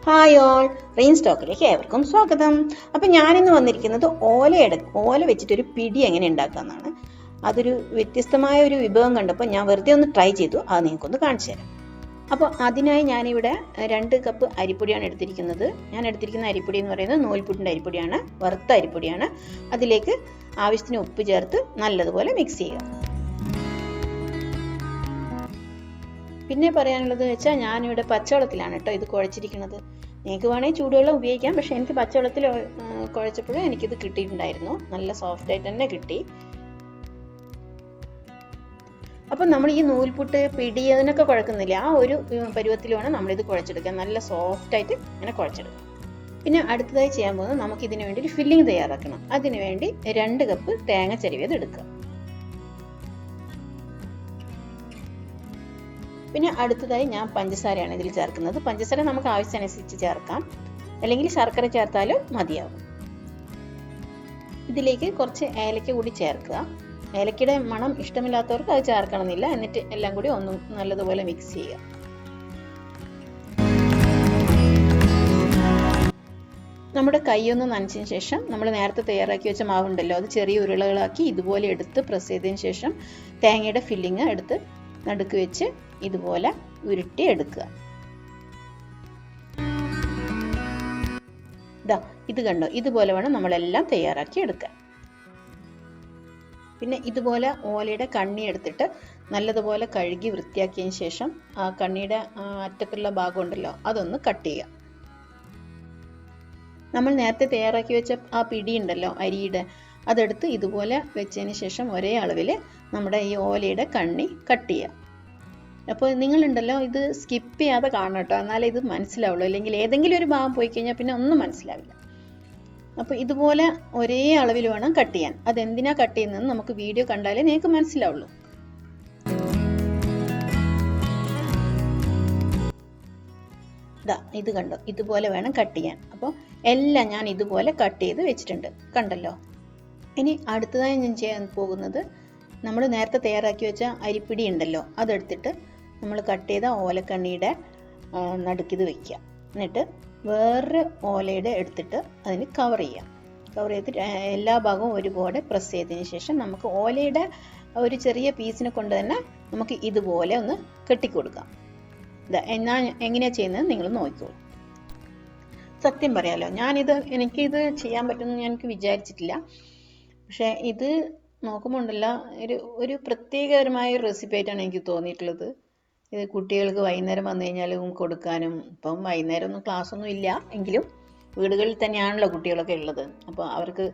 Hi all, rain സ്റ്റോക്കിലേക്ക് ഏവർക്കും സ്വാഗതം. അപ്പം ഞാനിന്ന് വന്നിരിക്കുന്നത് ഓല വെച്ചിട്ടൊരു പിടി എങ്ങനെ ഉണ്ടാക്കാമെന്നാണ്. അതൊരു വ്യത്യസ്തമായ ഒരു വിഭവം കണ്ടപ്പോൾ ഞാൻ വെറുതെ ഒന്ന് ട്രൈ ചെയ്തു. അത് നിങ്ങൾക്കൊന്ന് കാണിച്ചു തരാം. അപ്പോൾ അതിനായി ഞാനിവിടെ 2 കപ്പ് അരിപ്പൊടിയാണ് എടുത്തിരിക്കുന്നത്. ഞാൻ എടുത്തിരിക്കുന്ന അരിപ്പൊടി എന്ന് പറയുന്നത് നൂൽപുട്ടിൻ്റെ അരിപ്പൊടിയാണ്, വറുത്ത അരിപ്പൊടിയാണ്. അതിലേക്ക് ആവശ്യത്തിന് ഉപ്പ് ചേർത്ത് നല്ലതുപോലെ മിക്സ് ചെയ്യുക. പിന്നെ പറയാനുള്ളത് വെച്ചാൽ ഞാനിവിടെ പച്ചവെള്ളത്തിലാണ് കേട്ടോ ഇത് കുഴച്ചിരിക്കുന്നത്. നിങ്ങൾക്ക് വേണമെങ്കിൽ ചൂടുവെള്ളം ഉപയോഗിക്കാം, പക്ഷെ എനിക്ക് പച്ചവെള്ളത്തിൽ കുഴച്ചപ്പോഴും എനിക്കിത് കിട്ടിയിട്ടുണ്ടായിരുന്നു. നല്ല സോഫ്റ്റ് ആയിട്ട് തന്നെ കിട്ടി. അപ്പം നമ്മൾ ഈ നൂൽപുട്ട് പിടി അതിനൊക്കെ കുഴക്കുന്നില്ല, ആ ഒരു പരുവത്തിൽ വേണം നമ്മളിത് കുഴച്ചെടുക്കാൻ. നല്ല സോഫ്റ്റായിട്ട് ഇങ്ങനെ കുഴച്ചെടുക്കാം. പിന്നെ അടുത്തതായി ചെയ്യാൻ പോകുന്നത് നമുക്കിതിനു വേണ്ടി ഒരു ഫില്ലിംഗ് തയ്യാറാക്കണം. അതിനു വേണ്ടി 2 കപ്പ് തേങ്ങ ചിരവിയത് എടുക്കുക. പിന്നെ അടുത്തതായി ഞാൻ പഞ്ചസാരയാണ് ഇതിൽ ചേർക്കുന്നത്. പഞ്ചസാര നമുക്ക് ആവശ്യമനുസരിച്ച് ചേർക്കാം, അല്ലെങ്കിൽ ശർക്കര ചേർത്താലും മതിയാകും. ഇതിലേക്ക് കുറച്ച് ഏലക്ക കൂടി ചേർക്കുക. ഏലക്കയുടെ മണം ഇഷ്ടമില്ലാത്തവർക്ക് അത് ചേർക്കണമെന്നില്ല. എന്നിട്ട് എല്ലാം കൂടി ഒന്ന് നല്ലതുപോലെ മിക്സ് ചെയ്യുക. നമ്മുടെ കൈയൊന്ന് നനച്ചതിന് ശേഷം നമ്മൾ നേരത്തെ തയ്യാറാക്കി വെച്ച മാവുണ്ടല്ലോ, അത് ചെറിയ ഉരുളകളാക്കി ഇതുപോലെ എടുത്ത് പ്രസ് ചെയ്തതിന് ശേഷം തേങ്ങയുടെ ഫില്ലിങ് എടുത്ത് നടുക്ക് വെച്ച് ഇതുപോലെ ഉരുട്ടി എടുക്കുക. ഇത് കണ്ടോ, ഇതുപോലെ വേണം നമ്മളെല്ലാം തയ്യാറാക്കി എടുക്കാൻ. പിന്നെ ഇതുപോലെ ഓലയുടെ കണ്ണി എടുത്തിട്ട് നല്ലതുപോലെ കഴുകി വൃത്തിയാക്കിയതിന് ശേഷം ആ കണ്ണിയുടെ അറ്റത്തുള്ള ഭാഗം ഉണ്ടല്ലോ അതൊന്ന് കട്ട് ചെയ്യുക. നമ്മൾ നേരത്തെ തയ്യാറാക്കി വെച്ച ആ പിടി ഉണ്ടല്ലോ അരിയുടെ, അതെടുത്ത് ഇതുപോലെ വെച്ചതിന് ശേഷം ഒരേ അളവിൽ നമ്മുടെ ഈ ഓലയുടെ കണ്ണി കട്ട് ചെയ്യുക. അപ്പോൾ നിങ്ങളുണ്ടല്ലോ ഇത് സ്കിപ്പ് ചെയ്യാതെ കാണണം കേട്ടോ, എന്നാലേ ഇത് മനസ്സിലാവുള്ളൂ. അല്ലെങ്കിൽ ഏതെങ്കിലും ഒരു ഭാഗം പോയി കഴിഞ്ഞാൽ പിന്നെ ഒന്നും മനസ്സിലാവില്ല. അപ്പോൾ ഇതുപോലെ ഒരേ അളവിൽ വേണം കട്ട് ചെയ്യാൻ. അതെന്തിനാ കട്ട് ചെയ്യുന്നതെന്ന് നമുക്ക് വീഡിയോ കണ്ടാലേ നിങ്ങൾക്ക് മനസ്സിലാവുള്ളൂ. ഇത് കണ്ടോ, ഇതുപോലെ വേണം കട്ട് ചെയ്യാൻ. അപ്പോൾ എല്ലാം ഞാൻ ഇതുപോലെ കട്ട് ചെയ്ത് വെച്ചിട്ടുണ്ട്, കണ്ടല്ലോ. ഇനി അടുത്തതായി ഞാൻ ചെയ്യാൻ പോകുന്നത്, നമ്മൾ നേരത്തെ തയ്യാറാക്കി വെച്ച അരിപ്പിടി ഉണ്ടല്ലോ അതെടുത്തിട്ട് നമ്മൾ കട്ട് ചെയ്ത ഓലക്കണ്ണിയുടെ നടുക്കിത് വയ്ക്കുക. എന്നിട്ട് വേറൊരു ഓലയുടെ എടുത്തിട്ട് അതിന് കവർ ചെയ്യാം. കവർ ചെയ്തിട്ട് എല്ലാ ഭാഗവും ഒരുപോലെ പ്രസ് ചെയ്തതിന് ശേഷം നമുക്ക് ഓലയുടെ ഒരു ചെറിയ പീസിനെ കൊണ്ട് തന്നെ നമുക്ക് ഇതുപോലെ ഒന്ന് കെട്ടിക്കൊടുക്കാം. എങ്ങനെയാണ് ചെയ്യുന്നത് നിങ്ങൾ നോക്കിക്കോളൂ. സത്യം പറയാലോ, എനിക്കിത് ചെയ്യാൻ പറ്റുമെന്ന് എനിക്ക് വിചാരിച്ചിട്ടില്ല. പക്ഷേ ഇത് നോക്കുമ്പോൾ ഉണ്ടല്ലോ ഒരു പ്രത്യേകപരമായ ഒരു റെസിപ്പി ആയിട്ടാണ് എനിക്ക് തോന്നിയിട്ടുള്ളത്. ഇത് കുട്ടികൾക്ക് വൈകുന്നേരം വന്നു കഴിഞ്ഞാലും കൊടുക്കാനും, ഇപ്പം വൈകുന്നേരം ഒന്നും ക്ലാസ് ഒന്നും ഇല്ല എങ്കിലും വീടുകളിൽ തന്നെയാണല്ലോ കുട്ടികളൊക്കെ ഉള്ളത്. അപ്പോൾ അവർക്ക്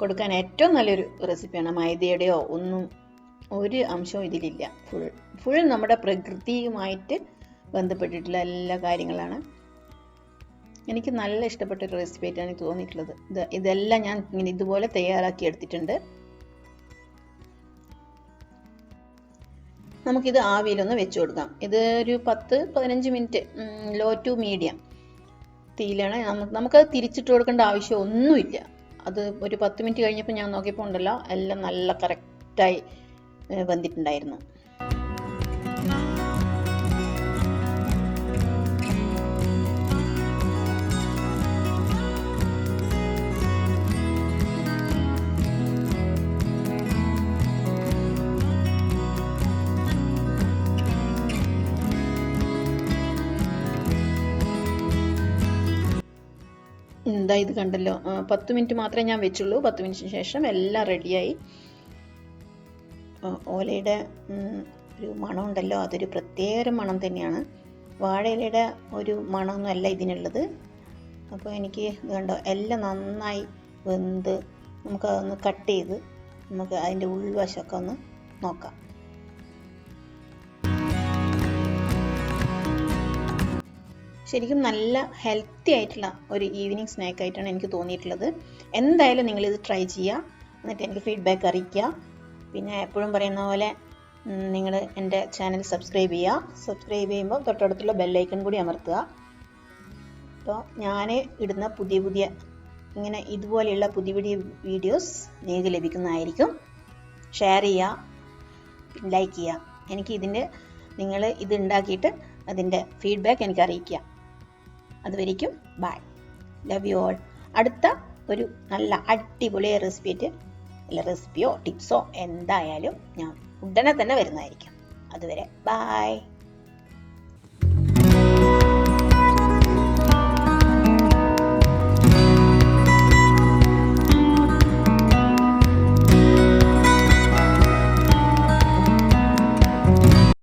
കൊടുക്കാൻ ഏറ്റവും നല്ലൊരു റെസിപ്പിയാണ്. മൈദയുടെയോ ഒന്നും ഒരു അംശവും ഇതിലില്ല. ഫുൾ നമ്മുടെ പ്രകൃതിയുമായിട്ട് ബന്ധപ്പെട്ടിട്ടുള്ള എല്ലാ കാര്യങ്ങളാണ്. എനിക്ക് നല്ല ഇഷ്ടപ്പെട്ടൊരു റെസിപ്പി ആയിട്ടാണ് തോന്നിയിട്ടുള്ളത്. ഇതെല്ലാം ഞാൻ ഇങ്ങനെ ഇതുപോലെ തയ്യാറാക്കി എടുത്തിട്ടുണ്ട്. നമുക്കിത് ആവിയിലൊന്ന് വെച്ച് കൊടുക്കാം. ഇത് ഒരു 10-15 മിനിറ്റ് ലോ ടു മീഡിയം തീയിലാണ്. നമുക്കത് തിരിച്ചിട്ട് കൊടുക്കേണ്ട ആവശ്യം ഒന്നുമില്ല. അത് ഒരു 10 മിനിറ്റ് കഴിഞ്ഞപ്പോൾ ഞാൻ നോക്കിയപ്പോൾ ഉണ്ടല്ലോ എല്ലാം നല്ല കറക്റ്റായി വന്നിട്ടുണ്ടായിരുന്നു. ഇത് കണ്ടല്ലോ, 10 മിനിറ്റ് മാത്രമേ ഞാൻ വെച്ചുള്ളൂ. 10 മിനിറ്റിന് ശേഷം എല്ലാം റെഡിയായി. ഓലയുടെ ഒരു മണം ഉണ്ടല്ലോ, അതൊരു പ്രത്യേക മണം തന്നെയാണ്. വാഴയിലയുടെ ഒരു മണമൊന്നും അല്ല ഇതിനുള്ളത്. അപ്പോൾ എനിക്ക് ഇത് കണ്ടോ എല്ലാം നന്നായി വെന്ത് നമുക്കതൊന്ന് കട്ട് ചെയ്ത് നമുക്ക് അതിൻ്റെ ഉൾവശമൊക്കെ ഒന്ന് നോക്കാം. ശരിക്കും നല്ല ഹെൽത്തി ആയിട്ടുള്ള ഒരു ഈവനിങ് സ്നാക്ക് ആയിട്ടാണ് എനിക്ക് തോന്നിയിട്ടുള്ളത്. എന്തായാലും നിങ്ങളിത് ട്രൈ ചെയ്യുക, എന്നിട്ട് എനിക്ക് ഫീഡ്ബാക്ക് അറിയിക്കുക. പിന്നെ എപ്പോഴും പറയുന്ന പോലെ നിങ്ങൾ എൻ്റെ ചാനൽ സബ്സ്ക്രൈബ് ചെയ്യുക. സബ്സ്ക്രൈബ് ചെയ്യുമ്പോൾ തൊട്ടടുത്തുള്ള ബെല്ലൈക്കൺ കൂടി അമർത്തുക. അപ്പോൾ ഞാൻ ഇടുന്ന പുതിയ ഇതുപോലെയുള്ള പുതിയ വീഡിയോസ് നിങ്ങൾക്ക് ലഭിക്കുന്നതായിരിക്കും. ഷെയർ ചെയ്യുക, ലൈക്ക് ചെയ്യുക. നിങ്ങൾ ഇത് ഉണ്ടാക്കിയിട്ട് അതിൻ്റെ ഫീഡ്ബാക്ക് എനിക്ക് അറിയിക്കുക. അതുവരേക്കും ബൈ. Love you all. അടുത്ത ഒരു നല്ല അടിപൊളി റെസിപ്പിയോ ടിപ്സോ എന്തായാലും ഞാൻ ഉടനെ തന്നെ വരുന്നതായിരിക്കും. അതുവരെ ബൈ.